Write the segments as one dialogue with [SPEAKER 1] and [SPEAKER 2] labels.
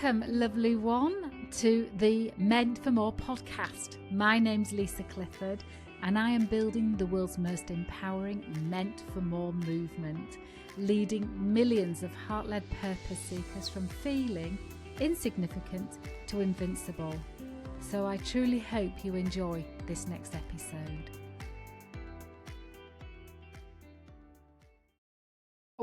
[SPEAKER 1] Welcome, lovely one, to the Meant for More podcast. My name's Lisa Clifford, and I am building the world's most empowering Meant for More movement, leading millions of heart-led purpose seekers from feeling insignificant to invincible. So I truly hope you enjoy this next episode.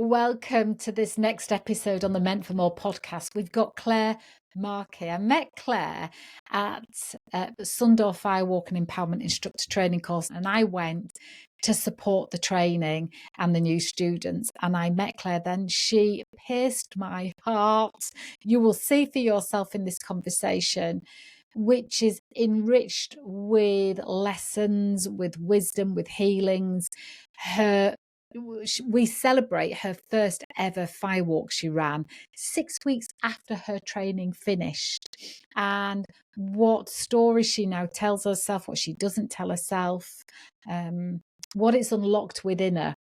[SPEAKER 1] Welcome to this next episode on the Meant for More podcast. We've got Clare Markey. I met Clare at Sunday Firewalking Empowerment Instructor training course, and I went to support the training and the new students. And I met Clare then. She pierced my heart. You will see for yourself in this conversation, which is enriched with lessons, with wisdom, with healings. We celebrate her first ever Firewalk she ran 6 weeks after her training finished, and what stories she now tells herself, what she doesn't tell herself, what it's unlocked within her.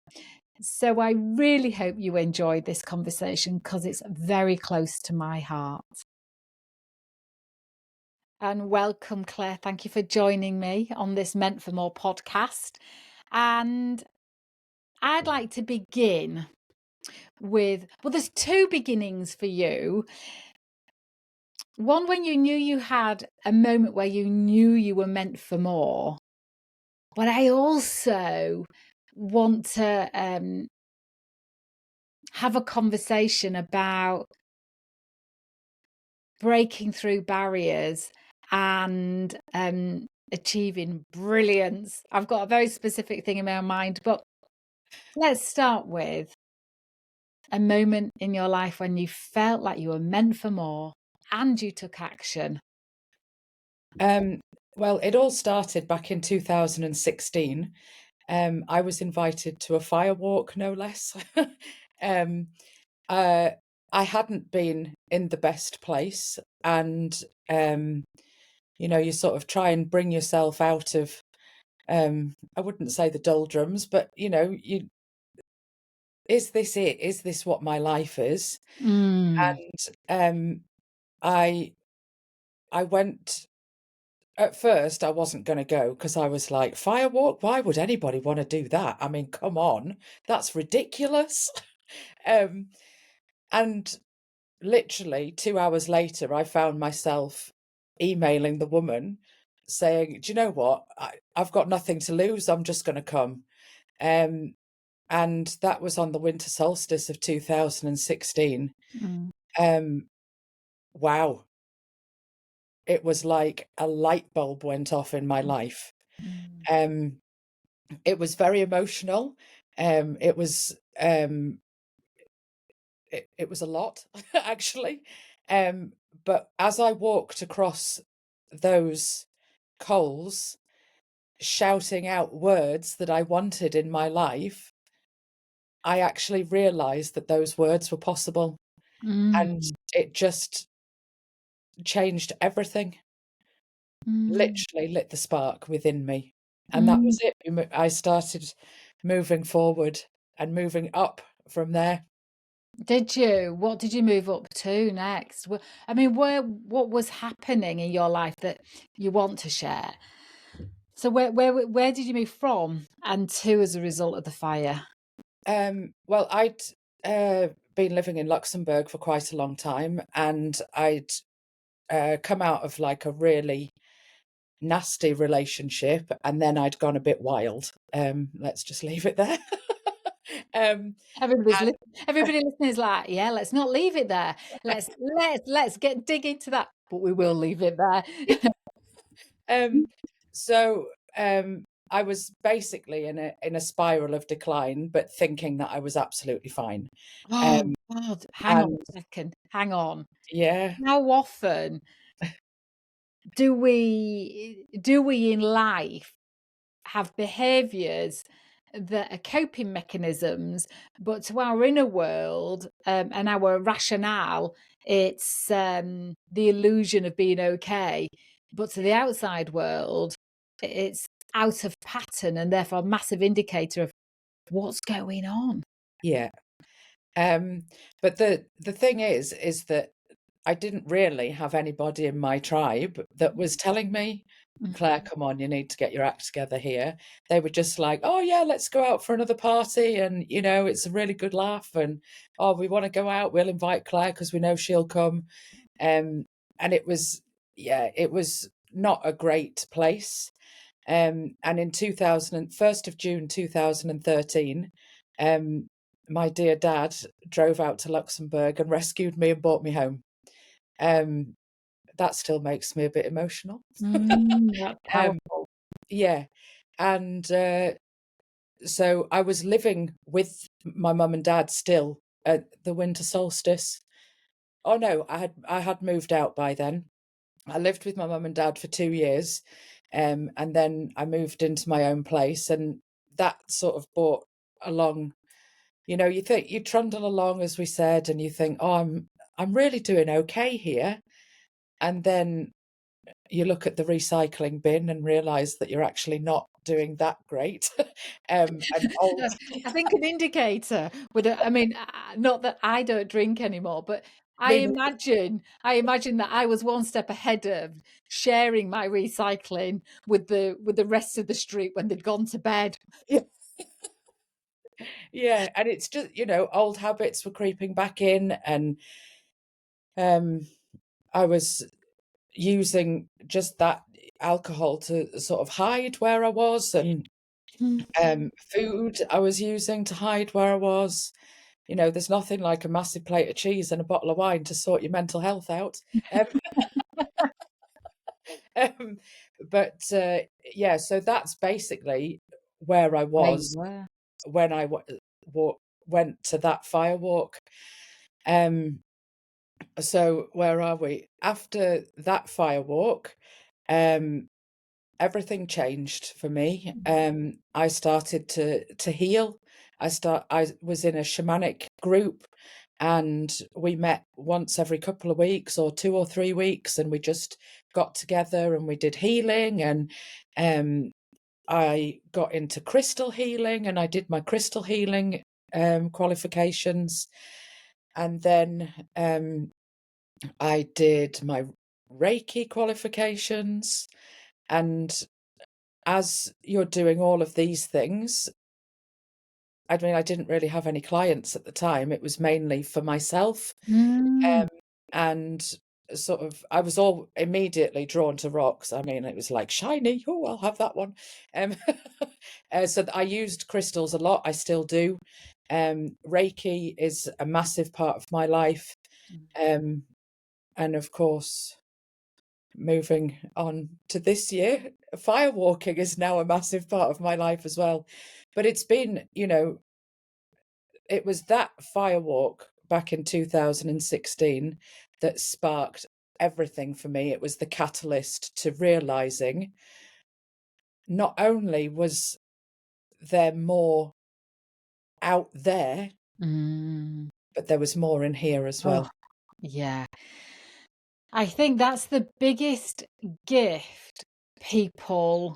[SPEAKER 1] So I really hope you enjoyed this conversation because it's very close to my heart. And welcome, Clare. Thank you for joining me on this Meant for More podcast. And I'd like to begin with, well, there's two beginnings for you. One, when you knew you had a moment where you knew you were meant for more. But I also want to have a conversation about breaking through barriers and achieving brilliance. I've got a very specific thing in my mind, but let's start with a moment in your life when you felt like you were meant for more and you took action.
[SPEAKER 2] Well, it all started back in 2016. I was invited to a Firewalk, no less. I hadn't been in the best place, and you sort of try and bring yourself out of, I wouldn't say the doldrums, but is this it? Is this what my life is? And I went. At first, I wasn't going to go because I was like, Firewalk? Why would anybody want to do that? I mean, come on, that's ridiculous. And literally 2 hours later, I found myself emailing the woman saying, do you know what? I've got nothing to lose. I'm just going to come. And that was on the winter solstice of 2016. Wow. It was like a light bulb went off in my life. It was very emotional. It was a lot, actually. But as I walked across those coals, shouting out words that I wanted in my life, I actually realized that those words were possible. And it just changed everything. Literally lit the spark within me. And that was it. I started moving forward and moving up from there.
[SPEAKER 1] Did you? What did you move up to next? I mean, what was happening in your life that you want to share? So where did you move from and to as a result of the fire?
[SPEAKER 2] Well, I'd been living in Luxembourg for quite a long time, and I'd come out of like a really nasty relationship, and then I'd gone a bit wild. Let's just leave it there.
[SPEAKER 1] Everybody listening is like, yeah, let's not leave it there. Let's dig into that, but we will leave it there.
[SPEAKER 2] So I was basically in a spiral of decline, but thinking that I was absolutely fine.
[SPEAKER 1] Oh God, hang on a second. Hang on.
[SPEAKER 2] Yeah.
[SPEAKER 1] How often do we in life have behaviors that are coping mechanisms, but to our inner world and our rationale, it's the illusion of being okay, but to the outside world, it's out of pattern and therefore a massive indicator of what's going on.
[SPEAKER 2] Yeah. But the thing is that I didn't really have anybody in my tribe that was telling me, Claire, come on, you need to get your act together here. They were just like, oh, yeah, let's go out for another party. And, you know, it's a really good laugh. And, oh, we want to go out. We'll invite Claire because we know she'll come. And it was, yeah, it was not a great place. And in 1st of June 2013, my dear dad drove out to Luxembourg and rescued me and brought me home. That still makes me a bit emotional.
[SPEAKER 1] That's
[SPEAKER 2] Um,
[SPEAKER 1] powerful.
[SPEAKER 2] yeah, and so I was living with my mum and dad still at the winter solstice. Oh no, I had moved out by then. I lived with my mum and dad for 2 years, and then I moved into my own place, and that sort of brought along. You know, you think you trundle along, as we said, and you think, oh, I'm really doing okay here, and then you look at the recycling bin and realize that you're actually not doing that great. And old,
[SPEAKER 1] I think an indicator would, I mean, not that I don't drink anymore, but I
[SPEAKER 2] mean,
[SPEAKER 1] imagine that I was one step ahead of sharing my recycling with the rest of the street when they'd gone to bed.
[SPEAKER 2] yeah, yeah, and it's just, you know, old habits were creeping back in, and um, I was using just that alcohol to sort of hide where I was, and food I was using to hide where I was. You know, there's nothing like a massive plate of cheese and a bottle of wine to sort your mental health out. Um, um, but yeah, so that's basically where I
[SPEAKER 1] Where you
[SPEAKER 2] was
[SPEAKER 1] were.
[SPEAKER 2] when I wa- went to that firewalk. Um, so where are we? After that firewalk, um, everything changed for me. I started to heal. I was in a shamanic group, and we met once every couple of weeks or 2 or 3 weeks, and we just got together and we did healing. And I got into crystal healing, and I did my crystal healing qualifications. And then I did my Reiki qualifications. And as you're doing all of these things, I mean, I didn't really have any clients at the time. It was mainly for myself.
[SPEAKER 1] Mm.
[SPEAKER 2] And sort of, I was all immediately drawn to rocks. I mean, it was like shiny. Oh, I'll have that one. Um, so I used crystals a lot. I still do. Reiki is a massive part of my life. And of course, moving on to this year, firewalking is now a massive part of my life as well. But it's been, you know, it was that firewalk back in 2016 that sparked everything for me. It was the catalyst to realizing not only was there more out there,
[SPEAKER 1] Mm.
[SPEAKER 2] but there was more in here as
[SPEAKER 1] Oh,
[SPEAKER 2] well.
[SPEAKER 1] yeah. I think that's the biggest gift people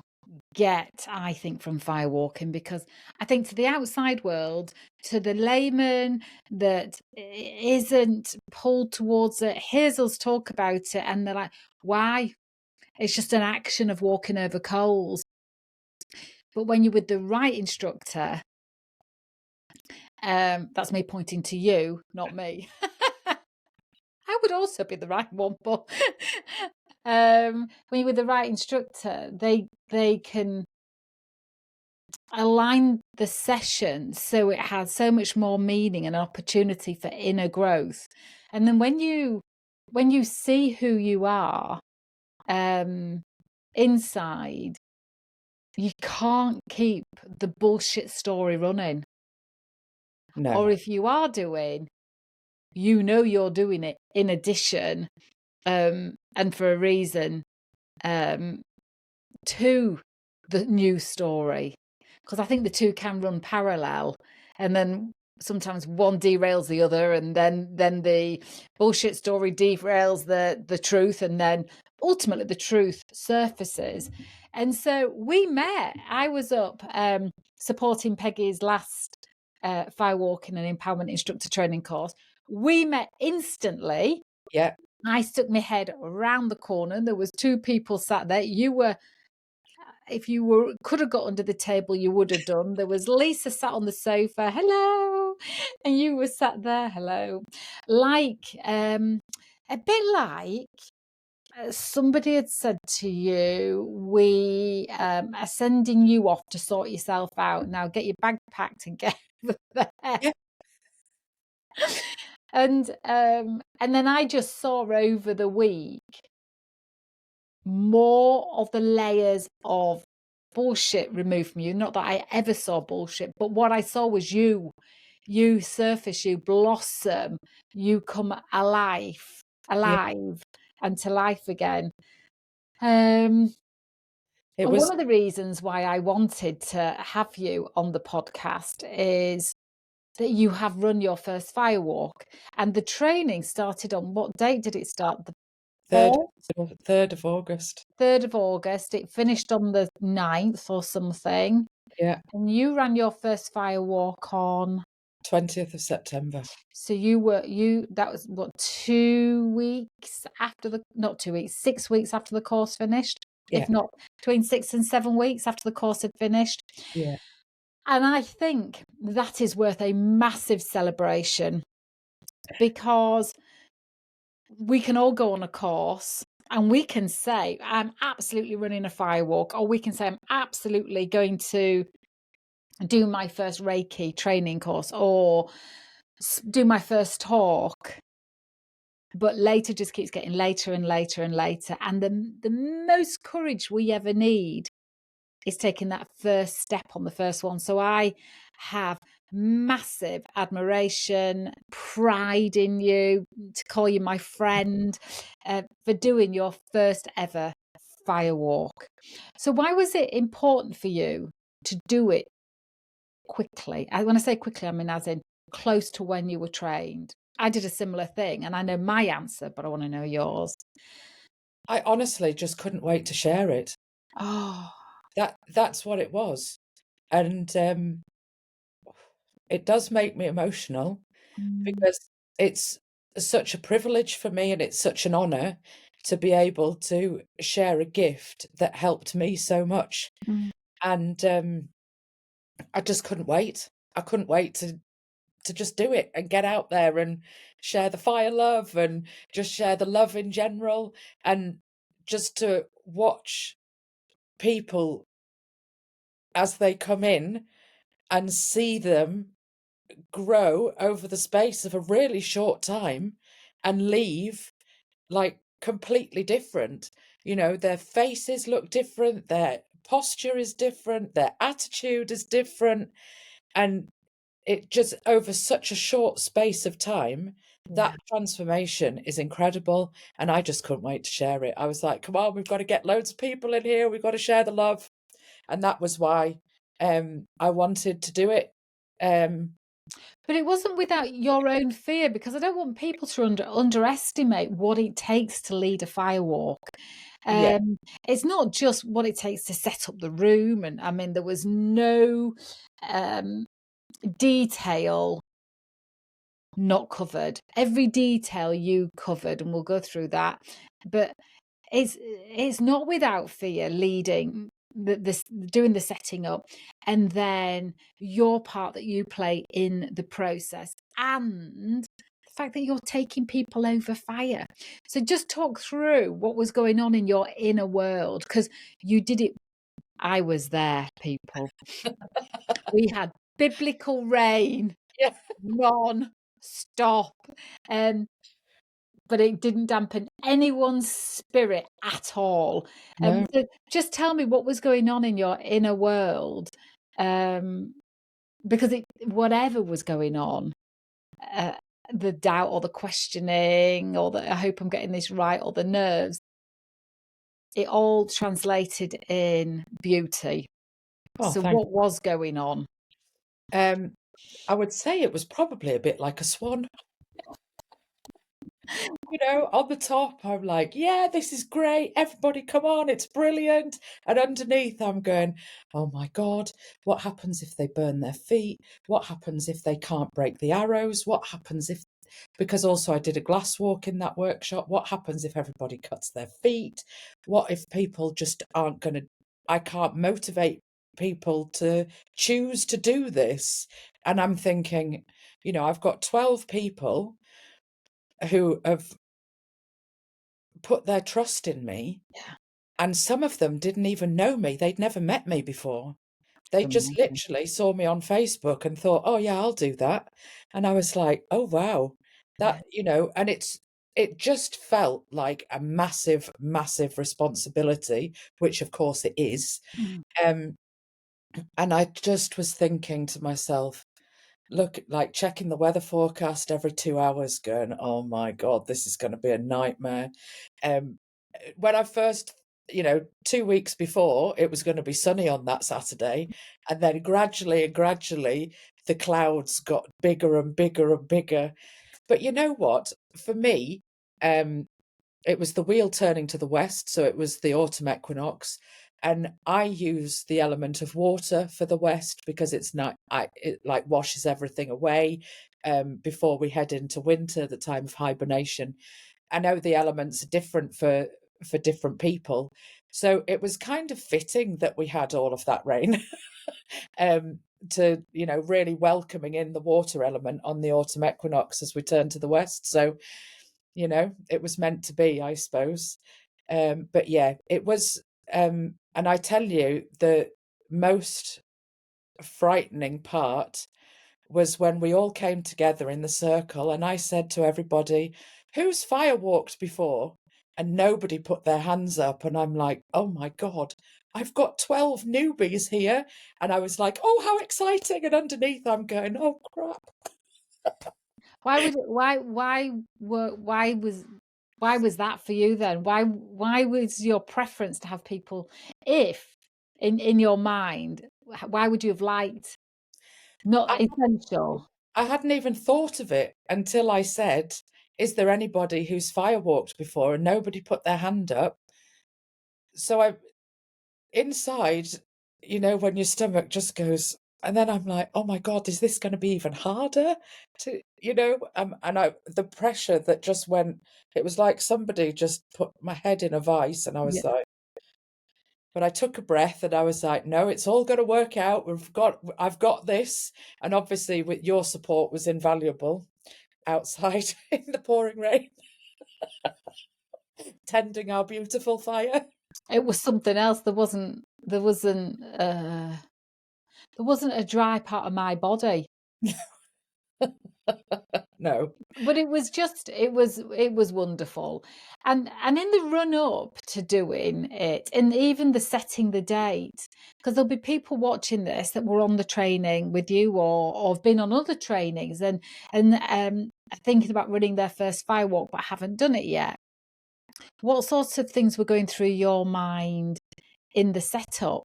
[SPEAKER 1] get, I think, from firewalking, because I think to the outside world, to the layman that isn't pulled towards it, hears us talk about it and they're like, why? It's just an action of walking over coals. But when you're with the right instructor, that's me pointing to you, not me. I would also be the right one, but when you're with the right instructor, they can align the session so it has so much more meaning and opportunity for inner growth. And then when you see who you are inside, you can't keep the bullshit story running.
[SPEAKER 2] No,
[SPEAKER 1] Or if you are doing, you know you're doing it in addition, and for a reason, um, to the new story. Because I think the two can run parallel, and then sometimes one derails the other, and then the bullshit story derails the truth, and then ultimately the truth surfaces. And so we met. I was up supporting Peggy's last Firewalking and Empowerment Instructor training course. We met instantly.
[SPEAKER 2] yeah,
[SPEAKER 1] I stuck my head around the corner. There was two people sat there. You were, if you were could have got under the table, you would have done. There was Lisa sat on the sofa, hello, and you were sat there, hello, like a bit like somebody had said to you, we are sending you off to sort yourself out. Now get your bag packed and get over there.
[SPEAKER 2] Yeah.
[SPEAKER 1] And then I just saw over the week more of the layers of bullshit removed from you. Not that I ever saw bullshit, but what I saw was you surface, you blossom, you come alive
[SPEAKER 2] Yeah.
[SPEAKER 1] and to life again.
[SPEAKER 2] It
[SPEAKER 1] And one
[SPEAKER 2] was
[SPEAKER 1] of the reasons why I wanted to have you on the podcast is that you have run your first Firewalk, and the training started on what date did it start? The
[SPEAKER 2] 3rd
[SPEAKER 1] 4th?
[SPEAKER 2] 3rd of August.
[SPEAKER 1] 3rd of August. It finished on the 9th or something.
[SPEAKER 2] Yeah.
[SPEAKER 1] And you ran your first Firewalk on
[SPEAKER 2] 20th of September.
[SPEAKER 1] So that was what, 2 weeks after not 2 weeks, 6 weeks after the course finished,
[SPEAKER 2] Yeah.
[SPEAKER 1] if not between 6 and 7 weeks after the course had finished.
[SPEAKER 2] Yeah.
[SPEAKER 1] And I think that is worth a massive celebration, because we can all go on a course and we can say, I'm absolutely running a Firewalk, or we can say, I'm absolutely going to do my first Reiki training course, or do my first talk. But later just keeps getting later and later and later. And the most courage we ever need is taking that first step on the first one. So I have massive admiration, pride in you, to call you my friend, for doing your first ever Firewalk. So why was it important for you to do it quickly? When I say quickly, I mean as in close to when you were trained. I did a similar thing, and I know my answer, but I want to know yours.
[SPEAKER 2] I honestly just couldn't wait to share it.
[SPEAKER 1] Oh,
[SPEAKER 2] That's what it was. And it does make me emotional, because it's such a privilege for me, and it's such an honor to be able to share a gift that helped me so much.
[SPEAKER 1] mm,
[SPEAKER 2] And I just couldn't wait. I couldn't wait to just do it and get out there and share the fire love, and just share the love in general, and just to watch people as they come in and see them grow over the space of a really short time and leave like completely different. You know, their faces look different, their posture is different, their attitude is different. And it just, over such a short space of time,
[SPEAKER 1] yeah.
[SPEAKER 2] that transformation is incredible. And I just couldn't wait to share it. I was like, come on, we've got to get loads of people in here. We've got to share the love. And that was why I wanted to do it.
[SPEAKER 1] But it wasn't without your own fear, because I don't want people to underestimate what it takes to lead a Firewalk.
[SPEAKER 2] Yeah.
[SPEAKER 1] It's not just what it takes to set up the room. And I mean, there was no detail not covered. Every detail you covered, and we'll go through that. But it's not without fear leading this, doing the setting up, and then your part that you play in the process, and the fact that you're taking people over fire. So just talk through what was going on in your inner world, because you did it. I was there, people. We had biblical rain
[SPEAKER 2] Yeah.
[SPEAKER 1] non-stop. But it didn't dampen anyone's spirit at all.
[SPEAKER 2] No.
[SPEAKER 1] So just tell me what was going on in your inner world, because whatever was going on, the doubt or the questioning, or the I hope I'm getting this right, or the nerves, it all translated in beauty.
[SPEAKER 2] Oh,
[SPEAKER 1] So
[SPEAKER 2] thank
[SPEAKER 1] what was going on?
[SPEAKER 2] I would say it was probably a bit like a swan. You know, on the top, I'm like, yeah, this is great. Everybody come on, it's brilliant. And underneath, I'm going, oh my God, what happens if they burn their feet? What happens if they can't break the arrows? What happens if because also I did a Glasswalk in that workshop. What happens if everybody cuts their feet? What if people just aren't going to, I can't motivate people to choose to do this? And I'm thinking, I've got 12 people who have put their trust in me,
[SPEAKER 1] Yeah.
[SPEAKER 2] and some of them didn't even know me. They'd never met me before. They just
[SPEAKER 1] Amazing.
[SPEAKER 2] literally saw me on Facebook and thought, "Oh yeah, I'll do that." And I was like, "Oh wow."
[SPEAKER 1] Yeah.
[SPEAKER 2] And it just felt like a massive, massive responsibility, which of course it is.
[SPEAKER 1] Mm.
[SPEAKER 2] Um, and I just was thinking to myself, look, like checking the weather forecast every 2 hours, going, "Oh my God, this is going to be a nightmare." When I first, 2 weeks before, it was going to be sunny on that Saturday, and then gradually and gradually, the clouds got bigger and bigger and bigger. But you know what? For me, um, it was the wheel turning to the west, so it was the autumn equinox, and I use the element of water for the west because it's not, it like washes everything away before we head into winter, the time of hibernation. I know the elements are different for different people, so it was kind of fitting that we had all of that rain um, to really welcoming in the water element on the autumn equinox as we turn to the west. So it was meant to be, I suppose. But yeah, it was. And I tell you, the most frightening part was when we all came together in the circle and I said to everybody, "Who's firewalked before?" And nobody put their hands up. And I'm like, "Oh my God, I've got 12 newbies here." And I was like, "Oh, how exciting." And underneath, I'm going, "Oh, crap."
[SPEAKER 1] Why would it, why was that for you then? Why was your preference to have people, if in your mind, why would you have liked, not
[SPEAKER 2] I,
[SPEAKER 1] essential?
[SPEAKER 2] I hadn't even thought of it until I said, "Is there anybody who's firewalked before?" And nobody put their hand up. So I inside, when your stomach just goes, and then I'm like, "Oh my God, is this going to be even harder?" And the pressure that just went, it was like somebody just put my head in a vice, and I
[SPEAKER 1] Yeah.
[SPEAKER 2] was like, but I took a breath and I was like, "No, it's all going to work out. I've got this." And obviously, with your support was invaluable outside in the pouring rain, tending our beautiful fire.
[SPEAKER 1] It was something else. There wasn't a dry part of my body.
[SPEAKER 2] No,
[SPEAKER 1] But it was wonderful. And in the run up to doing it, and even the setting the date, because there'll be people watching this that were on the training with you, or have been on other trainings, and are thinking about running their first firewalk but haven't done it yet. What sorts of things were going through your mind in the setup,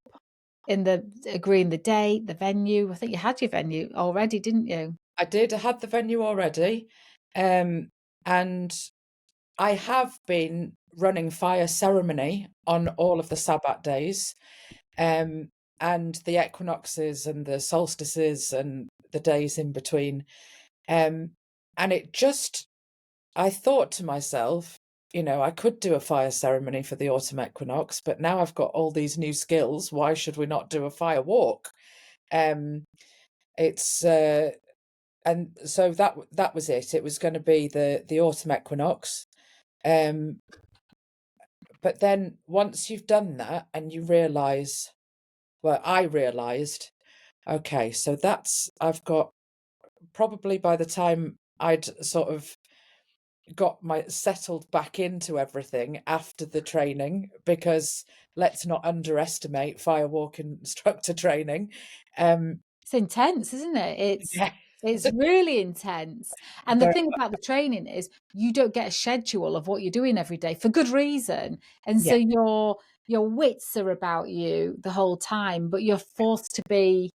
[SPEAKER 1] in the agreeing the date, the venue? I think you had your venue already, didn't you?
[SPEAKER 2] I did. I had the venue already. Um, and I have been running fire ceremony on all of the Sabbath days, um, and the equinoxes and the solstices and the days in between. Um, and I thought to myself, I could do a fire ceremony for the autumn equinox, but now I've got all these new skills. Why should we not do a fire walk? Um, it's and so that was it. It was going to be the autumn equinox. Um, but then once you've done that and you realize, well, I realized, okay, so I've got, probably by the time I'd sort of got my settled back into everything after the training, because let's not underestimate firewalk instructor training.
[SPEAKER 1] It's intense, isn't it?
[SPEAKER 2] Yeah,
[SPEAKER 1] It's really intense. And the
[SPEAKER 2] but
[SPEAKER 1] thing about the training is you don't get a schedule of what you're doing every day for good reason. And so
[SPEAKER 2] yeah,
[SPEAKER 1] your wits are about you the whole time, but you're forced to be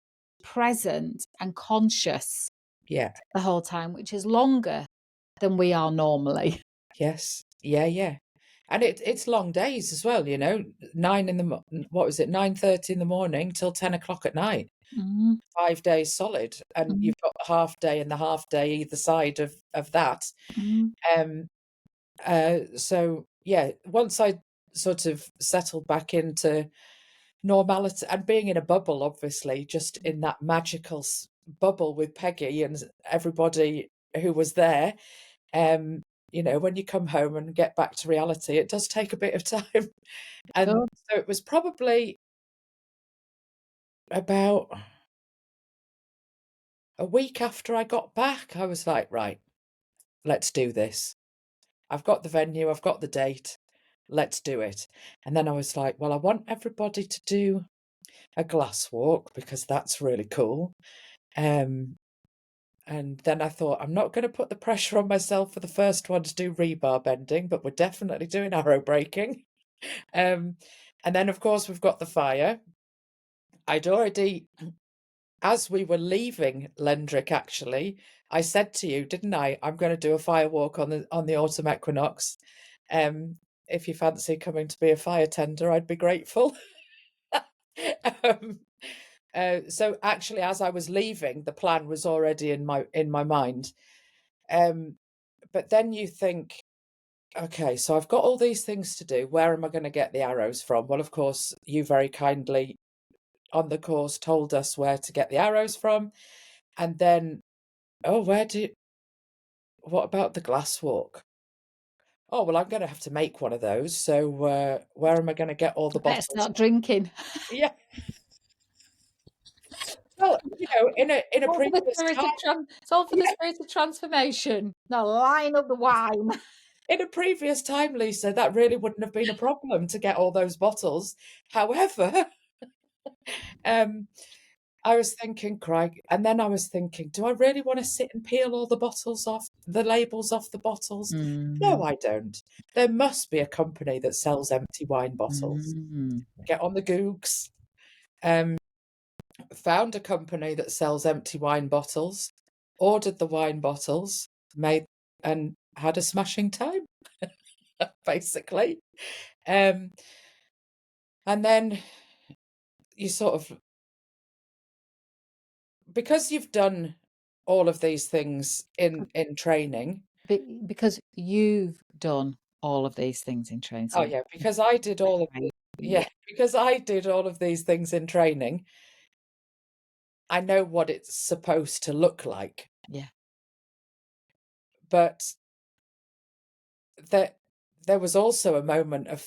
[SPEAKER 1] present and conscious
[SPEAKER 2] yeah,
[SPEAKER 1] the whole time, which is longer than we are normally.
[SPEAKER 2] yes, yeah, yeah. And it's long days as well, 9:30 in the morning till 10 o'clock at night,
[SPEAKER 1] Mm,
[SPEAKER 2] 5 days solid, and
[SPEAKER 1] mm,
[SPEAKER 2] you've got the half day and the half day either side of that.
[SPEAKER 1] mm.
[SPEAKER 2] Um, so yeah, once I sort of settled back into normality and being in a bubble, obviously, just in that magical bubble with Peggy and everybody who was there. When you come home and get back to reality, it does take a bit of time. And
[SPEAKER 1] Good.
[SPEAKER 2] so it was probably about a week after I got back, I was like, right, let's do this. I've got the venue, I've got the date, let's do it. And then I was like, well, I want everybody to do a glass walk because that's really cool. Um, and then I thought, I'm not going to put the pressure on myself for the first one to do rebar bending, but we're definitely doing arrow breaking. And then, of course, we've got the fire. I'd already, as we were leaving Lendrick, actually, I said to you, didn't I? I'm going to do a firewalk on the autumn equinox. If you fancy coming to be a fire tender, I'd be grateful. um, so actually, as I was leaving, the plan was already in my mind. But then you think, okay, so I've got all these things to do. Where am I going to get the arrows from? Well, of course, you very kindly on the course told us where to get the arrows from. And then, oh, what about the Glasswalk? Oh, well, I'm going to have to make one of those. So where am I going to get all the
[SPEAKER 1] Better
[SPEAKER 2] bottles?
[SPEAKER 1] start drinking.
[SPEAKER 2] Yeah. Well, in a
[SPEAKER 1] All for the
[SPEAKER 2] previous
[SPEAKER 1] spirit
[SPEAKER 2] time,
[SPEAKER 1] of it's all for the
[SPEAKER 2] yeah,
[SPEAKER 1] spirit of transformation. Now line up the wine.
[SPEAKER 2] in a previous time, Lisa, that really wouldn't have been a problem to get all those bottles. However, um, I was thinking, Craig, and then I was thinking, do I really want to sit and peel all the bottles off, the labels off the bottles? No,
[SPEAKER 1] Mm,
[SPEAKER 2] I don't. There must be a company that sells empty wine bottles.
[SPEAKER 1] mm.
[SPEAKER 2] Get on the Googs. Um, Found a company that sells empty wine bottles, ordered the wine bottles, made and had a smashing time, basically. Um, and then you sort of, because you've done all of these things in training.
[SPEAKER 1] Because you've done all of these things in training.
[SPEAKER 2] Oh
[SPEAKER 1] So
[SPEAKER 2] yeah, because I did all of
[SPEAKER 1] yeah,
[SPEAKER 2] because I did all of these things in training, I know what it's supposed to look like.
[SPEAKER 1] yeah.
[SPEAKER 2] But there there was also a moment of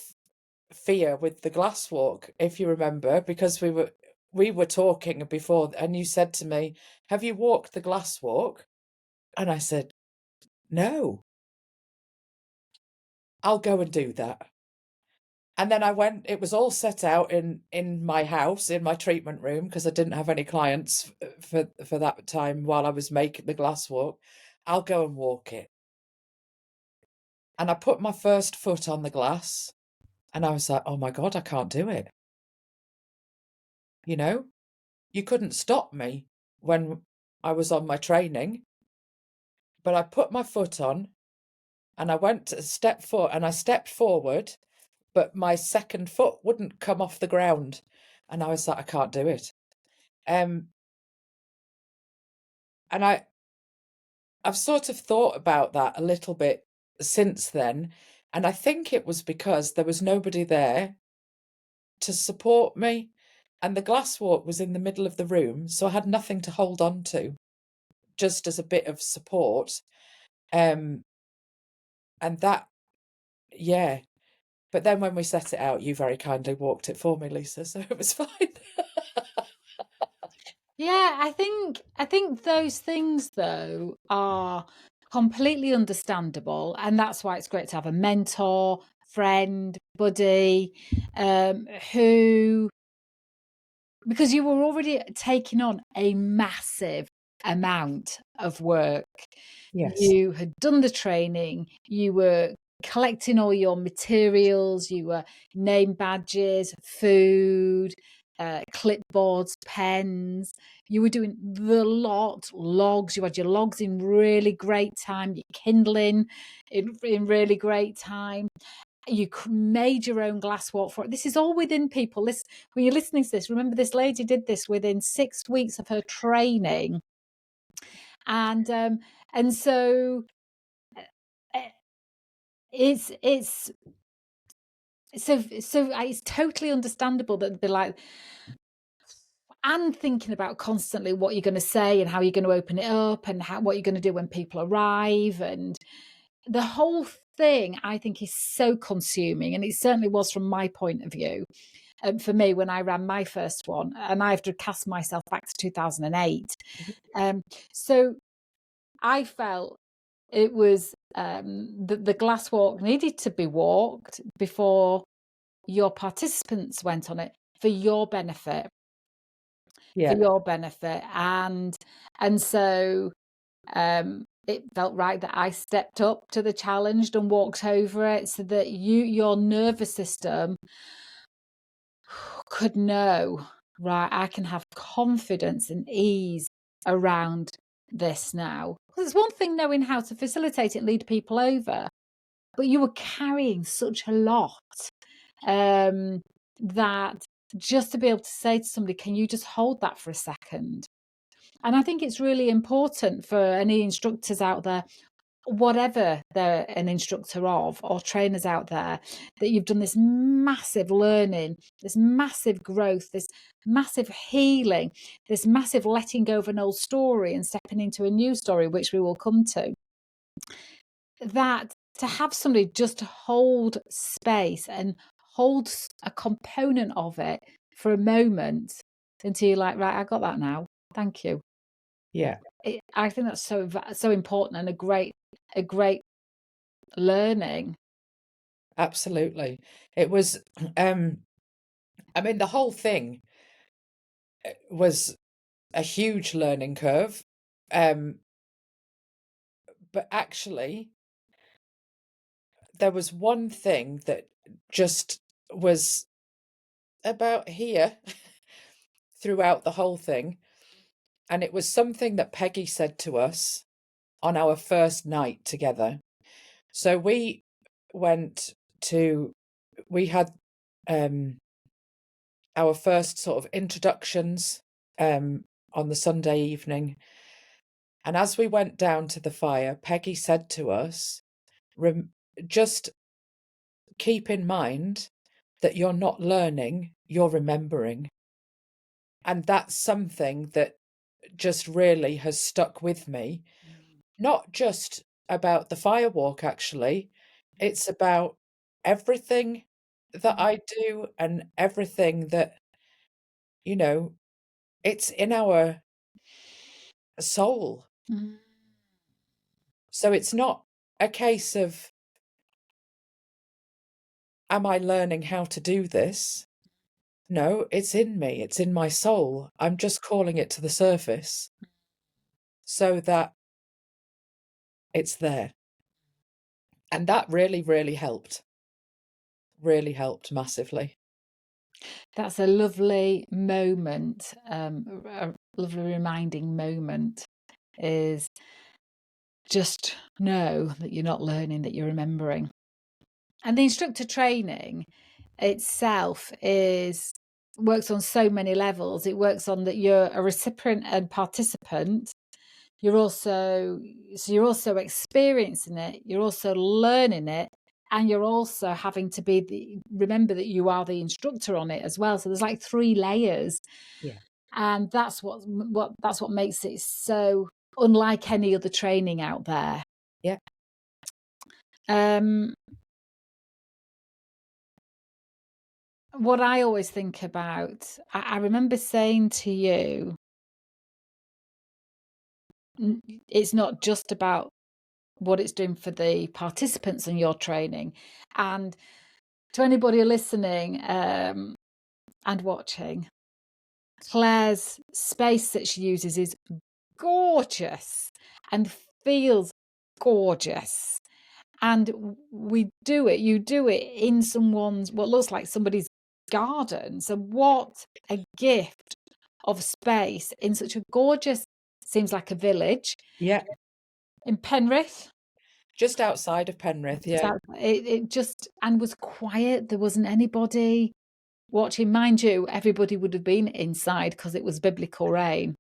[SPEAKER 2] fear with the glass walk, if you remember, because we were talking before and you said to me, "Have you walked the glass walk?" And I said, "No, I'll go and do that." And then I went, it was all set out in my house, in my treatment room, because I didn't have any clients for that time while I was making the glass walk. I'll go and walk it. And I put my first foot on the glass and I was like, oh my God, I can't do it. You know, you couldn't stop me when I was on my training, but I put my foot on and I went to step foot and I stepped forward, but my second foot wouldn't come off the ground. And I was like, I can't do it. Um, and I've sort of thought about that a little bit since then. And I think it was because there was nobody there to support me. And the glass walk was in the middle of the room. So I had nothing to hold on to, just as a bit of support. Um, and that, yeah. But then when we set it out, you very kindly walked it for me, Lisa. So it was fine.
[SPEAKER 1] Yeah, I think those things though are completely understandable, and that's why it's great to have a mentor, friend, buddy, who, because you were already taking on a massive amount of work.
[SPEAKER 2] Yes.
[SPEAKER 1] You had done the training, you were collecting all your materials, you were name badges, food, clipboards, pens. You were doing the lot, logs. You had your logs in really great time, your kindling in really great time. You made your own Glasswalk for it. This is all within people. This, when you're listening to this, remember this lady did this within 6 weeks of her training. And so it's it's totally understandable that they'd be like, and thinking about constantly what you're going to say and how you're going to open it up and what you're going to do when people arrive. And the whole thing, I think, is so consuming. And it certainly was from my point of view. For me, when I ran my first one, and I have to cast myself back to 2008. So I felt it was the Glasswalk needed to be walked before your participants went on it for your benefit.
[SPEAKER 2] Yeah.
[SPEAKER 1] For your benefit. And so it felt right that I stepped up to the challenge and walked over it, so that your nervous system could know, right, I can have confidence and ease around this now. It's one thing knowing how to facilitate it and lead people over, but you were carrying such a lot that just to be able to say to somebody, can you just hold that for a second? And I think it's really important for any instructors out there, whatever they're an instructor of, or trainers out there, that you've done this massive learning, this massive growth, this massive healing, this massive letting go of an old story and stepping into a new story, which we will come to. That to have somebody just hold space and hold a component of it for a moment until you're like, right, I got that now. Thank you.
[SPEAKER 2] Yeah.
[SPEAKER 1] I think that's so important, and a great learning.
[SPEAKER 2] Absolutely. It was, I mean, the whole thing was a huge learning curve. But actually, there was one thing that just was about here throughout the whole thing. And it was something that Peggy said to us on our first night together. So we had our first sort of introductions on the Sunday evening. And as we went down to the fire, Peggy said to us, just keep in mind that you're not learning, you're remembering. And that's something that just really has stuck with me. Not just about the Firewalk, actually. It's about everything that I do and everything that, it's in our soul.
[SPEAKER 1] Mm.
[SPEAKER 2] So it's not a case of, am I learning how to do this? No, it's in me. It's in my soul. I'm just calling it to the surface so that it's there. And that really, really helped. Really helped massively.
[SPEAKER 1] That's a lovely moment, a lovely reminding moment, is just know that you're not learning, that you're remembering. And the instructor training itself works on so many levels. It works on that you're a recipient and participant. You're also experiencing it, you're also learning it, and you're also having to remember that you are the instructor on it as well. So there's like 3 layers.
[SPEAKER 2] Yeah.
[SPEAKER 1] And that's what makes it so unlike any other training out there.
[SPEAKER 2] Yeah.
[SPEAKER 1] What I always think about, I remember saying to you, it's not just about what it's doing for the participants in your training. And to anybody listening and watching, Claire's space that she uses is gorgeous and feels gorgeous. And you do it in what looks like somebody's garden. So what a gift of space in such a gorgeous, seems like a village.
[SPEAKER 2] Yeah.
[SPEAKER 1] In Penrith.
[SPEAKER 2] Just outside of Penrith, yeah.
[SPEAKER 1] It just, and was quiet. There wasn't anybody watching. Mind you, everybody would have been inside because it was biblical rain.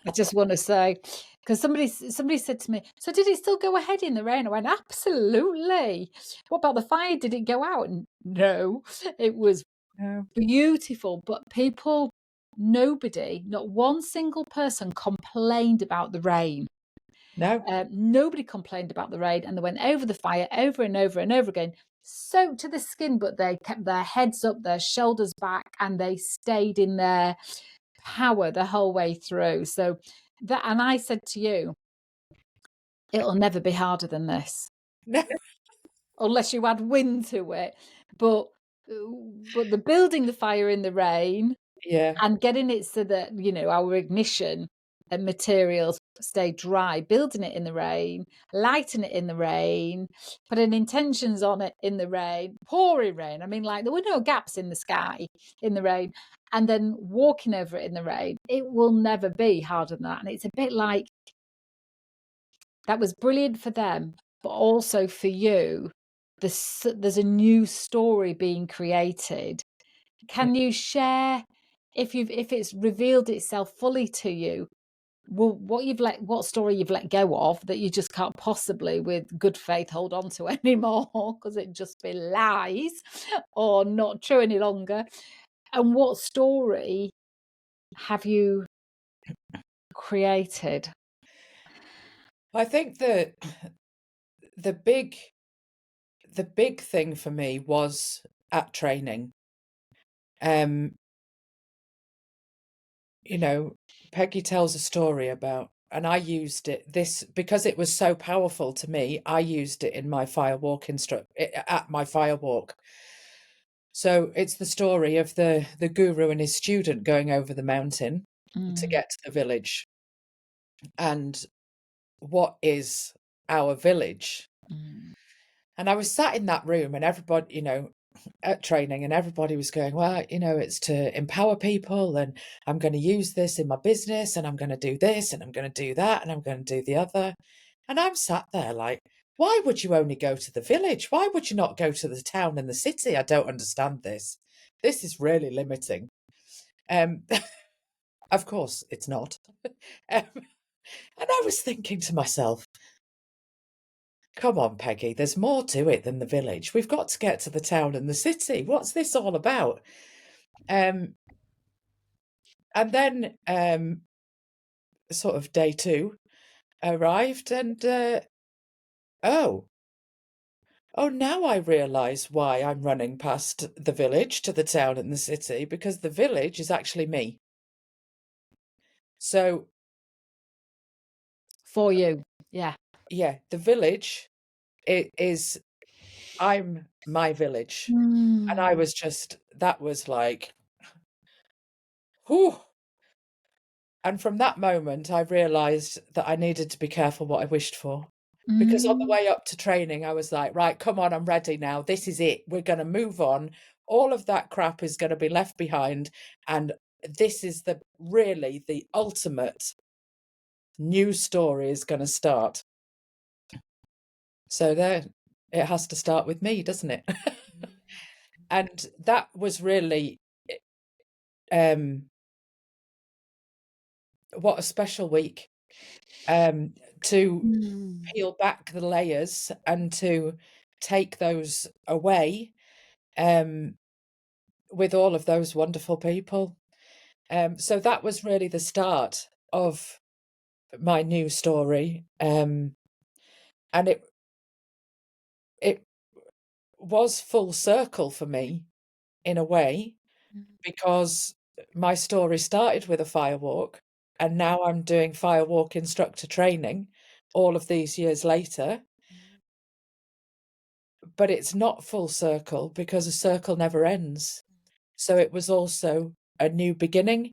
[SPEAKER 1] I just want to say, because somebody said to me, so did it still go ahead in the rain? I went, absolutely. What about the fire? Did it go out? No, it was
[SPEAKER 2] No.
[SPEAKER 1] beautiful. But people, nobody, not one single person complained about the rain.
[SPEAKER 2] No.
[SPEAKER 1] Nobody complained about the rain, and they went over the fire over and over and over again, soaked to the skin, but they kept their heads up, their shoulders back, and they stayed in their power the whole way through. So that, and I said to you, it'll never be harder than this,
[SPEAKER 2] No.
[SPEAKER 1] unless you add wind to it. But the building the fire in the rain
[SPEAKER 2] Yeah.
[SPEAKER 1] and getting it so that, our ignition and materials stay dry, building it in the rain, lighting it in the rain, putting intentions on it in the rain, pouring rain. I mean, like, there were no gaps in the sky in the rain, and then walking over it in the rain. It will never be harder than that. And it's a bit like, that was brilliant for them, but also for you. There's a new story being created. Can you share, if it's revealed itself fully to you, what story you've let go of that you just can't possibly, with good faith, hold on to anymore because it just be lies or not true any longer? And what story have you created?
[SPEAKER 2] I think that the big thing for me was at training. Peggy tells a story about, and I used this because it was so powerful to me. I used it in my Firewalk at my Firewalk. So it's the story of the guru and his student going over the mountain to get to the village. And what is our village? And I was sat in that room, and everybody, at training, and everybody was going, well, it's to empower people, and I'm going to use this in my business, and I'm going to do this, and I'm going to do that, and I'm going to do the other. And I'm sat there like, why would you only go to the village? Why would you not go to the town and the city? I don't understand this. This is really limiting. Of course, it's not. And I was thinking to myself, come on, Peggy, there's more to it than the village. We've got to get to the town and the city. What's this all about? And then sort of day 2 arrived, and oh, now I realise why I'm running past the village to the town and the city, because the village is actually me. So
[SPEAKER 1] For you, yeah.
[SPEAKER 2] yeah, the village, I'm my village. And I was that was like, whew. And from that moment, I realised that I needed to be careful what I wished for. Because on the way up to training, I was like, right, come on, I'm ready now. This is it. We're going to move on. All of that crap is going to be left behind. And this is really the ultimate new story is going to start. So there, it has to start with me, doesn't it? And that was really, what a special week. To peel back the layers and to take those away, with all of those wonderful people. So that was really the start of my new story. And it was full circle for me in a way, because my story started with a firewalk, and now I'm doing firewalk instructor training all of these years later. But it's not full circle because a circle never ends. So it was also a new beginning,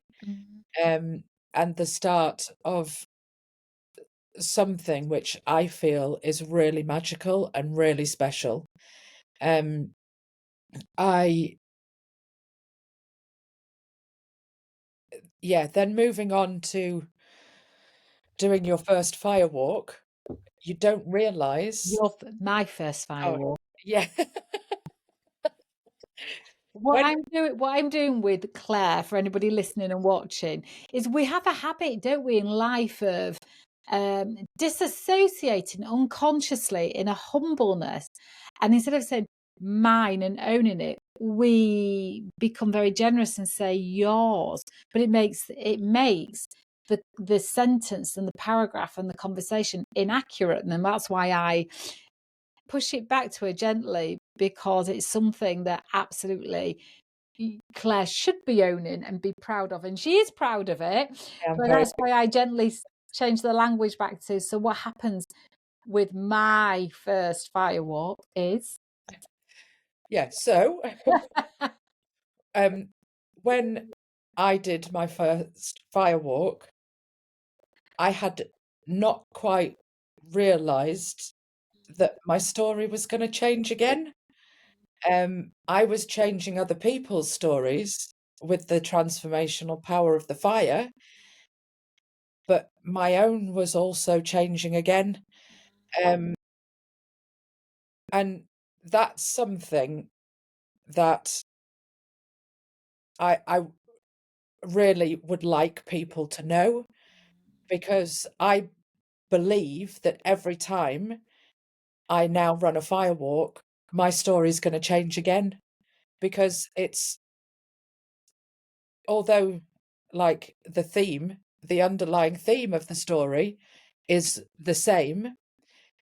[SPEAKER 2] and the start of something which I feel is really magical and really special. I then moving on to doing your first firewalk, you don't realize.
[SPEAKER 1] My first
[SPEAKER 2] Oh,
[SPEAKER 1] firewall.
[SPEAKER 2] yeah.
[SPEAKER 1] What
[SPEAKER 2] When
[SPEAKER 1] I'm doing with Claire, for anybody listening and watching, is we have a habit, don't we, in life of disassociating unconsciously in a humbleness. And instead of saying mine and owning it, we become very generous and say yours. But it makes the sentence and the paragraph and the conversation inaccurate. And that's why I push it back to her gently, because it's something that absolutely Claire should be owning and be proud of, and she is proud of it.
[SPEAKER 2] I'm
[SPEAKER 1] But
[SPEAKER 2] very
[SPEAKER 1] that's why I gently change the language back to, so what happens with my first firewalk is
[SPEAKER 2] yeah, so when I did my first firewalk, I had not quite realized that my story was going to change again. I was changing other people's stories with the transformational power of the fire, but my own was also changing again. Um, and that's something that I really would like people to know, because I believe that every time I now run a firewalk, my story is going to change again, because it's, although like the underlying theme of the story is the same,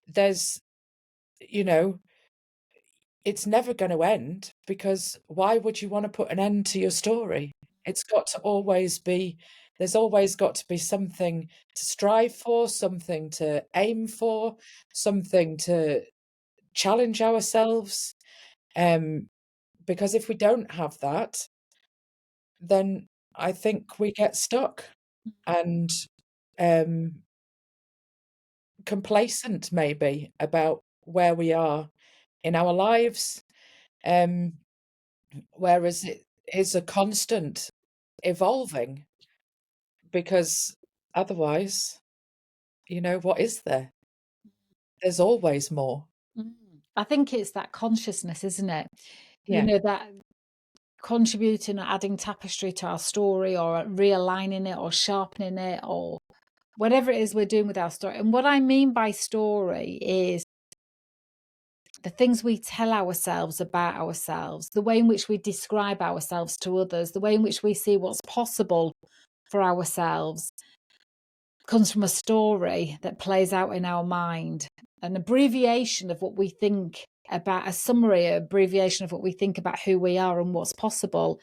[SPEAKER 2] there's, you know, it's never going to end, because why would you want to put an end to your story? It's got to always be, there's always got to be something to strive for, something to aim for, something to challenge ourselves. Because if we don't have that, then I think we get stuck and um, complacent maybe about where we are in our lives. Um, Whereas it is a constant evolving, because otherwise, what is there? There's always more.
[SPEAKER 1] I think it's that consciousness, isn't it?
[SPEAKER 2] Yeah.
[SPEAKER 1] That contributing or adding tapestry to our story, or realigning it, or sharpening it, or whatever it is we're doing with our story. And what I mean by story is the things we tell ourselves about ourselves, the way in which we describe ourselves to others, the way in which we see what's possible for ourselves, comes from a story that plays out in our mind, an abbreviation of what we think about, a summary, abbreviation of what we think about who we are and what's possible.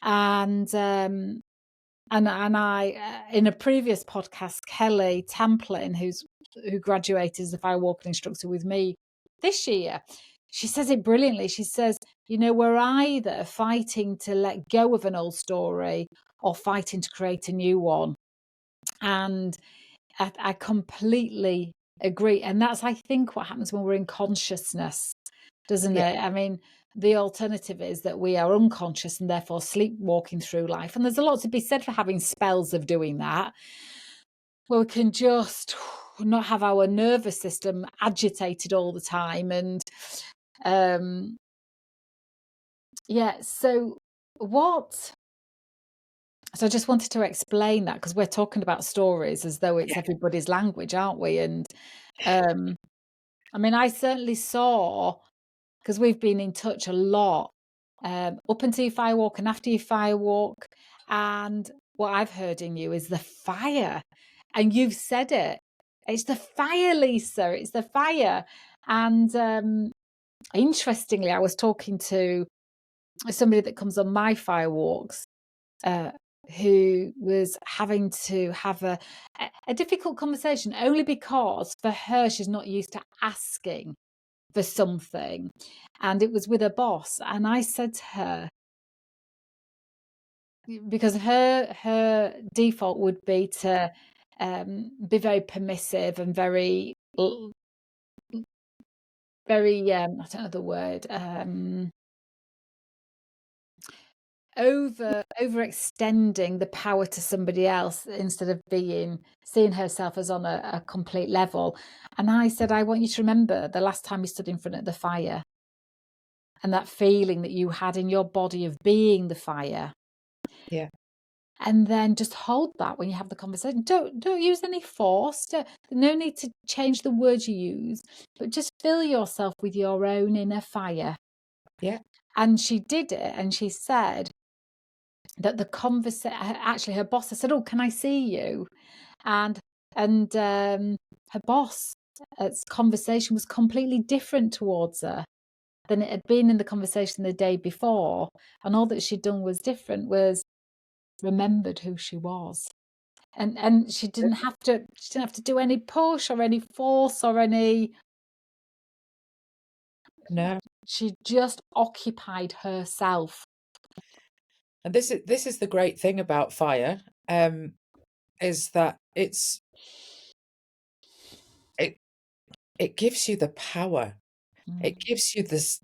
[SPEAKER 1] And I, in a previous podcast, Kelly Tamplin, who graduated as a firewalking instructor with me this year, she says it brilliantly. She says, we're either fighting to let go of an old story or fighting to create a new one. And I completely agree. And that's, I think, what happens when we're in consciousness, doesn't
[SPEAKER 2] Yeah.
[SPEAKER 1] it? I mean, the alternative is that we are unconscious and therefore sleepwalking through life. And there's a lot to be said for having spells of doing that, where we can just not have our nervous system agitated all the time. And so I just wanted to explain that, because we're talking about stories as though it's
[SPEAKER 2] Yeah.
[SPEAKER 1] everybody's language, aren't we? And I mean, I certainly saw, because we've been in touch a lot, up until your firewalk and after your firewalk. And what I've heard in you is the fire. And you've said it. It's the fire, Lisa. It's the fire. And interestingly, I was talking to somebody that comes on my firewalks, who was having to have a difficult conversation, only because for her, she's not used to asking for something, and it was with her boss. And I said to her, because her default would be to be very permissive and very I don't know the word, overextending the power to somebody else instead of seeing herself as on a complete level. And I said, I want you to remember the last time you stood in front of the fire and that feeling that you had in your body of being the fire.
[SPEAKER 2] Yeah.
[SPEAKER 1] And then just hold that when you have the conversation. Don't use any force. No need to change the words you use, but just fill yourself with your own inner fire.
[SPEAKER 2] Yeah.
[SPEAKER 1] And she did it, and she said that the conversation, actually her boss said, oh, can I see you? And her boss' conversation was completely different towards her than it had been in the conversation the day before. And all that she'd done was different, was remembered who she was. And she didn't have to do any push or any force or any.
[SPEAKER 2] No.
[SPEAKER 1] She just occupied herself.
[SPEAKER 2] And this is the great thing about fire, is that it gives you the power. It gives you this,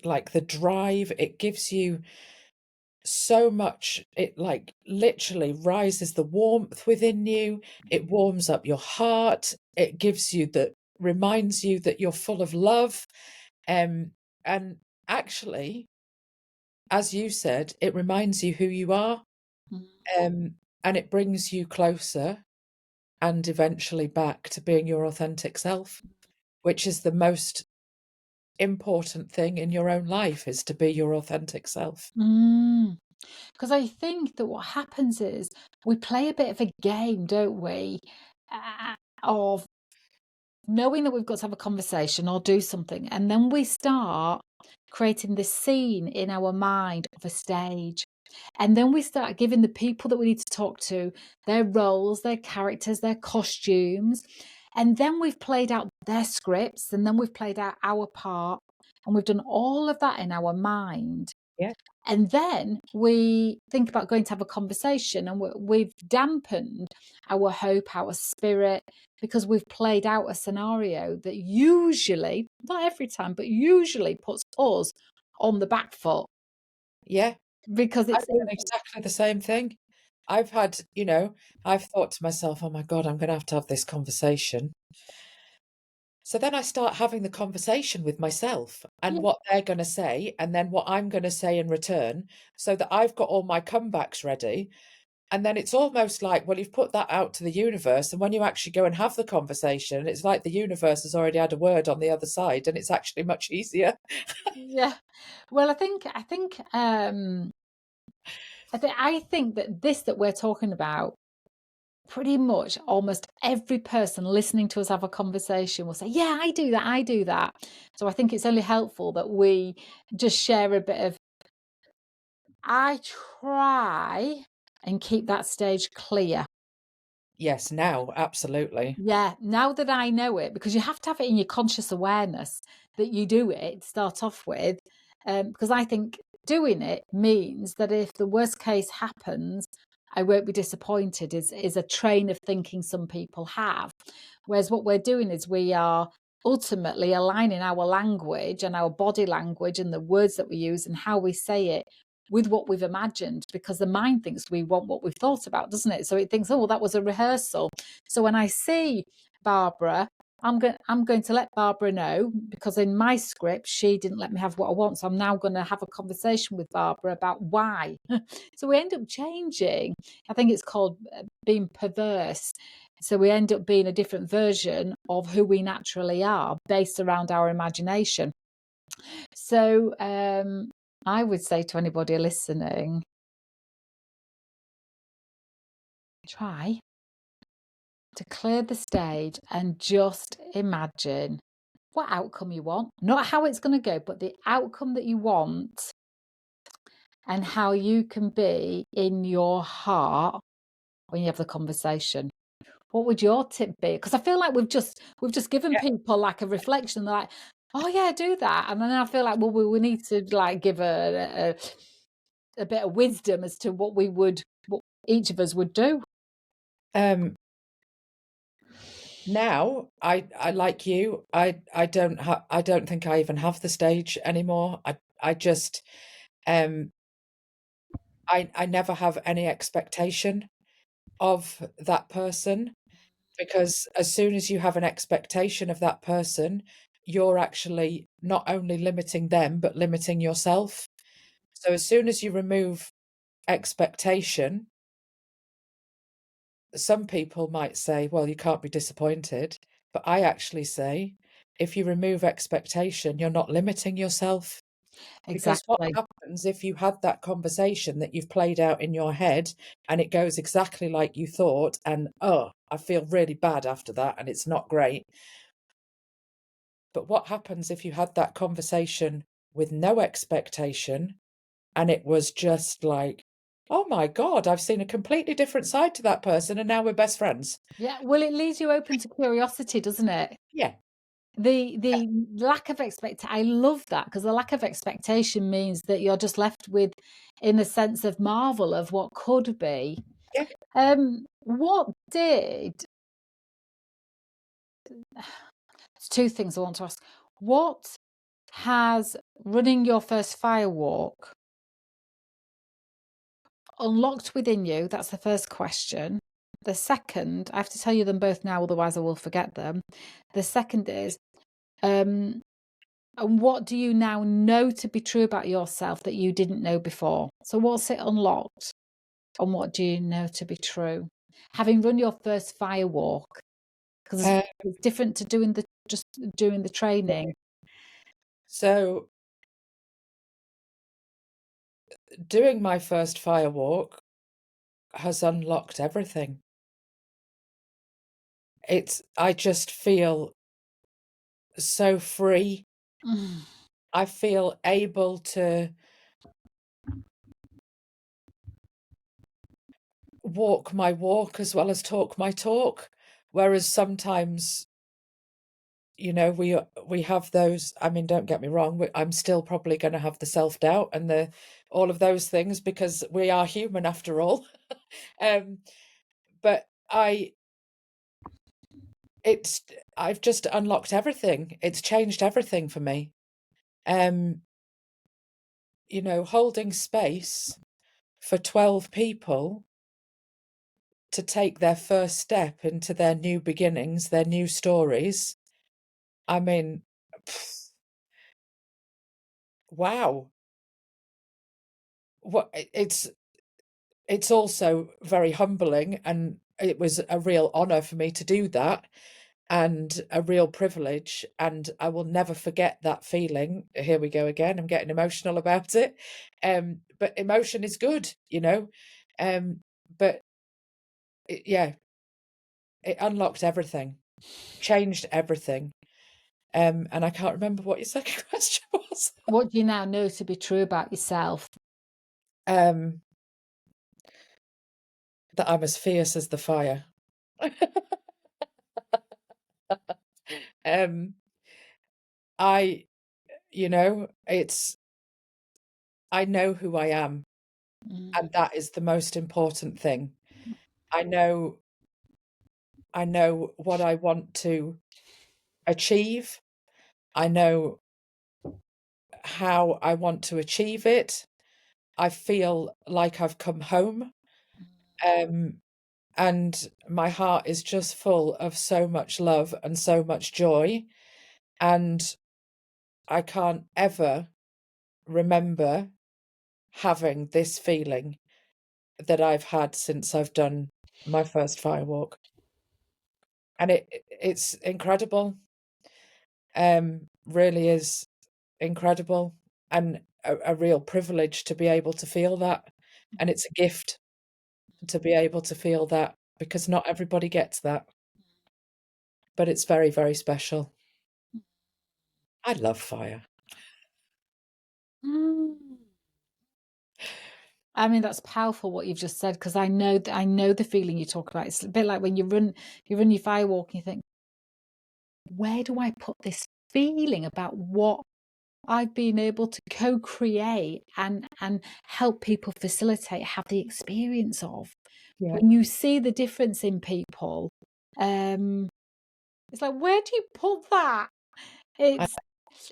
[SPEAKER 2] like, the drive. It gives you so much. It, like, literally rises the warmth within you. It warms up your heart. It reminds you that you're full of love. And actually, as you said, it reminds you who you are. And it brings you closer and eventually back to being your authentic self, which is the most important thing in your own life, is to be your authentic self.
[SPEAKER 1] Because I think that what happens is we play a bit of a game, don't we? Of knowing that we've got to have a conversation or do something, and then we start creating this scene in our mind of a stage. And then we start giving the people that we need to talk to their roles, their characters, their costumes. And then we've played out their scripts, and then we've played out our part. And we've done all of that in our mind.
[SPEAKER 2] Yeah.
[SPEAKER 1] And then we think about going to have a conversation, and we've dampened our hope, our spirit, because we've played out a scenario that usually, not every time, but usually puts us on the back foot.
[SPEAKER 2] Yeah.
[SPEAKER 1] Because
[SPEAKER 2] I've
[SPEAKER 1] it's
[SPEAKER 2] done exactly the same thing. I've thought to myself, oh my God, I'm going to have this conversation. So then I start having the conversation with myself and
[SPEAKER 1] yeah,
[SPEAKER 2] what they're going to say, and then what I'm going to say in return, so that I've got all my comebacks ready. And then it's almost like, well, you've put that out to the universe. And when you actually go and have the conversation, it's like the universe has already had a word on the other side, and it's actually much easier.
[SPEAKER 1] yeah. Well, I think that this that we're talking about, pretty much almost every person listening to us have a conversation will say, yeah, I do that. So I think it's only helpful that we just share a bit of, I try and keep that stage clear.
[SPEAKER 2] Yes, now, absolutely.
[SPEAKER 1] Yeah, now that I know it, because you have to have it in your conscious awareness that you do it to start off with. Because I think doing it means that if the worst case happens, I won't be disappointed, is a train of thinking some people have. Whereas what we're doing is we are ultimately aligning our language and our body language and the words that we use and how we say it with what we've imagined, because the mind thinks we want what we've thought about, doesn't it? So it thinks, oh, well, that was a rehearsal. So when I see Barbara, I'm going to let Barbara know, because in my script she didn't let me have what I want. So I'm now going to have a conversation with Barbara about why. So we end up changing. I think it's called being perverse. So we end up being a different version of who we naturally are, based around our imagination. So I would say to anybody listening, try to clear the stage and just imagine what outcome you want, not how it's going to go, but the outcome that you want, and how you can be in your heart when you have the conversation. What would your tip be? Because I feel like we've just given
[SPEAKER 2] Yeah.
[SPEAKER 1] people like a reflection. They're like, oh yeah, do that, and then I feel like, well, we need to like give a bit of wisdom as to what each of us would do.
[SPEAKER 2] Um, Now, I like you. I don't think I even have the stage anymore. I just, um I never have any expectation of that person, because as soon as you have an expectation of that person, you're actually not only limiting them, but limiting yourself. So as soon as you remove expectation, some people might say, well, you can't be disappointed. But I actually say, if you remove expectation, you're not limiting yourself. Because what
[SPEAKER 1] Exactly.
[SPEAKER 2] happens if you had that conversation that you've played out in your head and it goes exactly like you thought, and oh, I feel really bad after that and it's not great. But what happens if you had that conversation with no expectation and it was just like, oh my God, I've seen a completely different side to that person and now we're best friends.
[SPEAKER 1] Yeah, well, it leaves you open to curiosity, doesn't it?
[SPEAKER 2] Yeah,
[SPEAKER 1] The lack of I love that, because the lack of expectation means that you're just left with, in a sense of marvel of what could be.
[SPEAKER 2] yeah.
[SPEAKER 1] What did There's two things I want to ask. What has running your first firewalk unlocked within you? That's the first question. The second, I have to tell you them both now, otherwise I will forget them. The second is, and what do you now know to be true about yourself that you didn't know before? So what's it unlocked? And what do you know to be true? Having run your first firewalk, because
[SPEAKER 2] Uh,
[SPEAKER 1] it's different to just doing the training.
[SPEAKER 2] so doing my first firewalk has unlocked everything. I just feel so free.
[SPEAKER 1] Mm.
[SPEAKER 2] I feel able to walk my walk as well as talk my talk. Whereas sometimes, we have those. I mean, don't get me wrong, I'm still probably going to have the self-doubt and the all of those things because we are human after all. Um, but it's I've just unlocked everything. It's changed everything for me. Um, holding space for 12 people to take their first step into their new beginnings, their new stories. I mean, wow. What it's also very humbling, and it was a real honor for me to do that, and a real privilege, and I will never forget that feeling. Here we go again. I'm getting emotional about it. But emotion is good, Um, but yeah, it unlocked everything, changed everything. And I can't remember what your second question was.
[SPEAKER 1] What do you now know to be true about yourself?
[SPEAKER 2] Um, that I'm as fierce as the fire. Um, I, I know who I am,
[SPEAKER 1] Mm.
[SPEAKER 2] and that is the most important thing. I know, I know what I want to achieve. I know how I want to achieve it. I feel like I've come home. Um, and my heart is just full of so much love and so much joy. And I can't ever remember having this feeling that I've had since I've done my first firewalk. And it's incredible. Really is incredible, and a real privilege to be able to feel that. And it's a gift to be able to feel that, because not everybody gets that. But it's very, very special. I love fire.
[SPEAKER 1] Mm. I mean, that's powerful what you've just said, because I know the feeling you talk about. It's a bit like when you run your firewalk and you think, where do I put this feeling about what I've been able to co-create and help people facilitate, have the experience of.
[SPEAKER 2] Yeah.
[SPEAKER 1] When you see the difference in people, it's like, where do you put that?
[SPEAKER 2] I,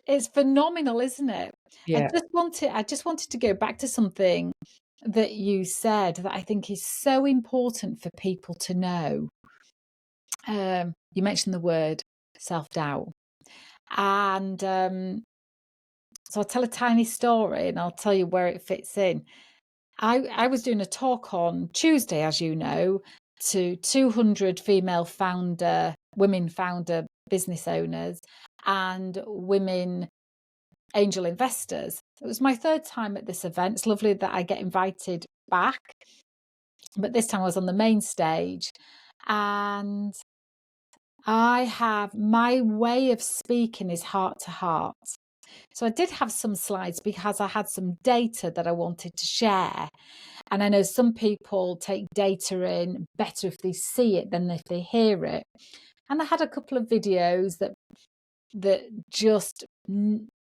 [SPEAKER 1] It's phenomenal, isn't it?
[SPEAKER 2] yeah.
[SPEAKER 1] I just wanted to go back to something that you said that I think is so important for people to know. You mentioned the word self-doubt. And so I'll tell a tiny story and I'll tell you where it fits in. I was doing a talk on Tuesday, as you know, to 200 women founder business owners and women angel investors. It was my third time at this event. It's lovely that I get invited back, but this time I was on the main stage, and my way of speaking is heart to heart. So I did have some slides because I had some data that I wanted to share. And I know some people take data in better if they see it than if they hear it. And I had a couple of videos that just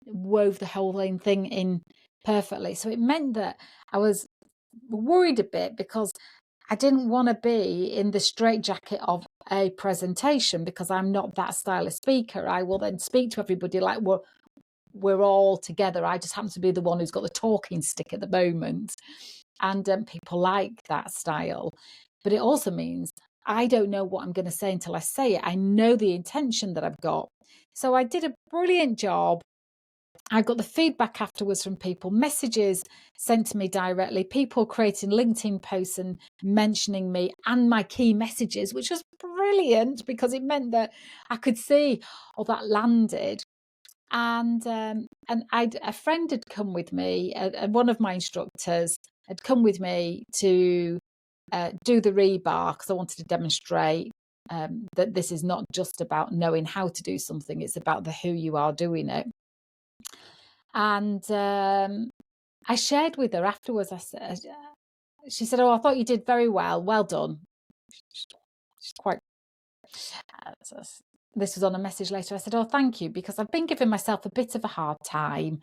[SPEAKER 1] wove the whole thing in perfectly. So it meant that I was worried a bit because I didn't want to be in the straitjacket of a presentation, because I'm not that style of speaker. I will then speak to everybody like we're all together. I just happen to be the one who's got the talking stick at the moment. And people like that style. But it also means I don't know what I'm going to say until I say it. I know the intention that I've got. So I did a brilliant job. I got the feedback afterwards from people, messages sent to me directly, people creating LinkedIn posts and mentioning me and my key messages, which was brilliant because it meant that I could see all that landed. And a friend had come with me, and one of my instructors had come with me to do the rebar because I wanted to demonstrate that this is not just about knowing how to do something, it's about the who you are doing it. And I shared with her afterwards. She said, "Oh, I thought you did very well. Well done." She's quite. This was on a message later. I said, "Oh, thank you," because I've been giving myself a bit of a hard time,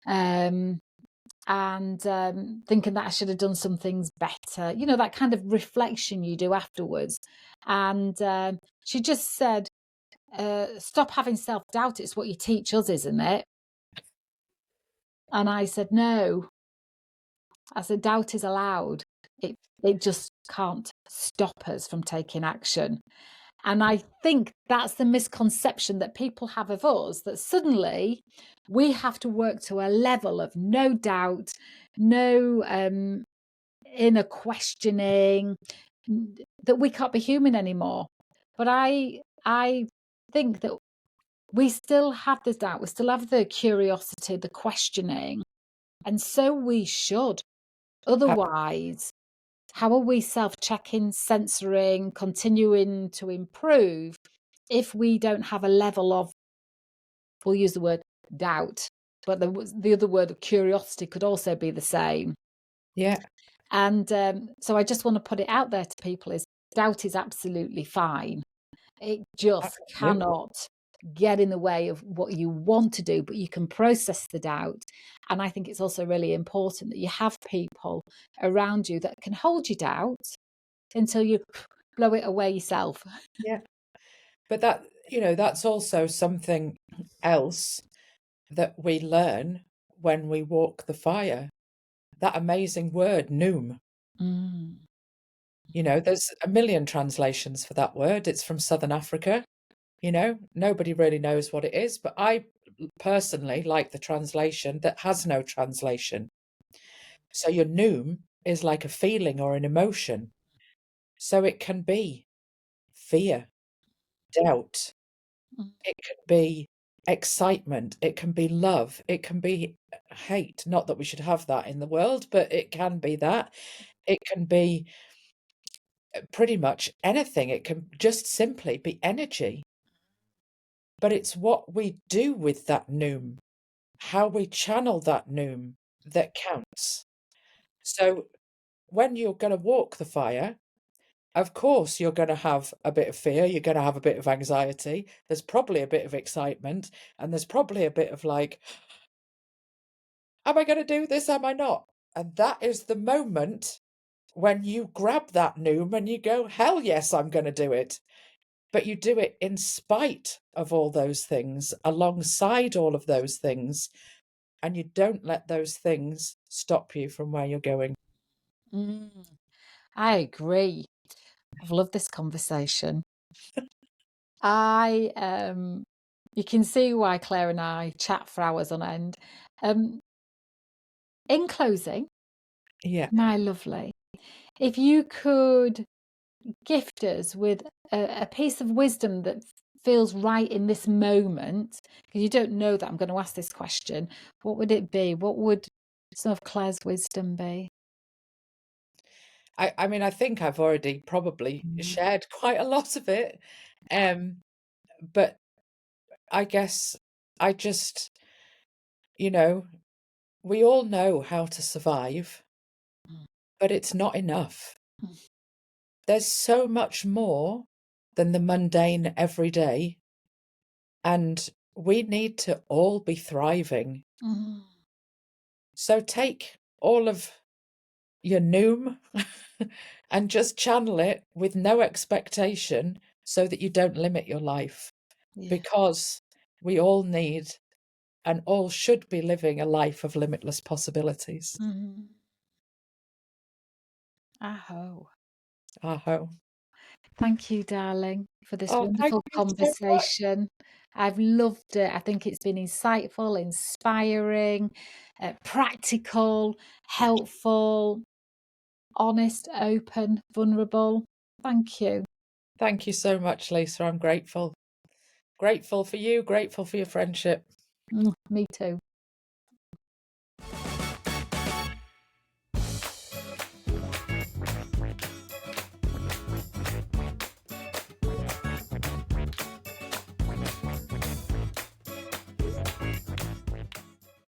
[SPEAKER 1] and thinking that I should have done some things better. You know, that kind of reflection you do afterwards. And she just said, "Stop having self-doubt. It's what you teach us, isn't it?" And I said, "No." I said, "Doubt is allowed. It just can't stop us from taking action." And I think that's the misconception that people have of us, that suddenly we have to work to a level of no doubt, no inner questioning, that we can't be human anymore. But I think that we still have the doubt, we still have the curiosity, the questioning, and so we should. Otherwise, how are we self-checking, censoring, continuing to improve if we don't have a level of, we'll use the word doubt, but the other word of curiosity could also be the same.
[SPEAKER 2] Yeah.
[SPEAKER 1] And so I just want to put it out there to people, is doubt is absolutely fine. It just
[SPEAKER 2] Absolutely.
[SPEAKER 1] cannot get in the way of what you want to do, but you can process the doubt. And I think it's also really important that you have people around you that can hold your doubt until you blow it away yourself.
[SPEAKER 2] Yeah. But that's also something else that we learn when we walk the fire. That amazing word, noom.
[SPEAKER 1] Mm.
[SPEAKER 2] There's a million translations for that word. It's from Southern Africa. Nobody really knows what it is, but I personally like the translation that has no translation. So your noom is like a feeling or an emotion. So it can be fear, doubt,
[SPEAKER 1] Mm.
[SPEAKER 2] it can be excitement, it can be love, it can be hate. Not that we should have that in the world, but it can be that. It can be pretty much anything. It can just simply be energy. But it's what we do with that noom, how we channel that noom, that counts. So when you're going to walk the fire, of course, you're going to have a bit of fear, you're going to have a bit of anxiety, there's probably a bit of excitement, and there's probably a bit of like, am I going to do this? Am I not? And that is the moment when you grab that noom and you go, hell yes, I'm going to do it. But you do it in spite of all those things, alongside all of those things, and you don't let those things stop you from where you're going.
[SPEAKER 1] Mm, I agree. I've loved this conversation. You can see why Claire and I chat for hours on end. Um, in closing,
[SPEAKER 2] Yeah.
[SPEAKER 1] my lovely, if you could gift us with a piece of wisdom that feels right in this moment, because you don't know that I'm going to ask this question, what would it be? What would some of Claire's wisdom be?
[SPEAKER 2] I mean, I think I've already probably
[SPEAKER 1] Mm,
[SPEAKER 2] shared quite a lot of it. Um, but I guess I just, you know, we all know how to survive,
[SPEAKER 1] mm,
[SPEAKER 2] but it's not enough.
[SPEAKER 1] mm,
[SPEAKER 2] There's so much more than the mundane everyday, and we need to all be thriving.
[SPEAKER 1] mm.
[SPEAKER 2] So take all of your noom and just channel it with no expectation so that you don't limit your life,
[SPEAKER 1] Yeah.
[SPEAKER 2] because we all need and all should be living a life of limitless possibilities.
[SPEAKER 1] Mm. Aho.
[SPEAKER 2] Aho.
[SPEAKER 1] Thank you, darling, for this
[SPEAKER 2] Oh, thank
[SPEAKER 1] wonderful
[SPEAKER 2] you so much.
[SPEAKER 1] conversation. I've loved it. I think it's been insightful, inspiring, practical, helpful, honest, open, vulnerable. Thank you.
[SPEAKER 2] Thank you so much, Lisa. I'm grateful. Grateful for you, grateful for your friendship.
[SPEAKER 1] Me too.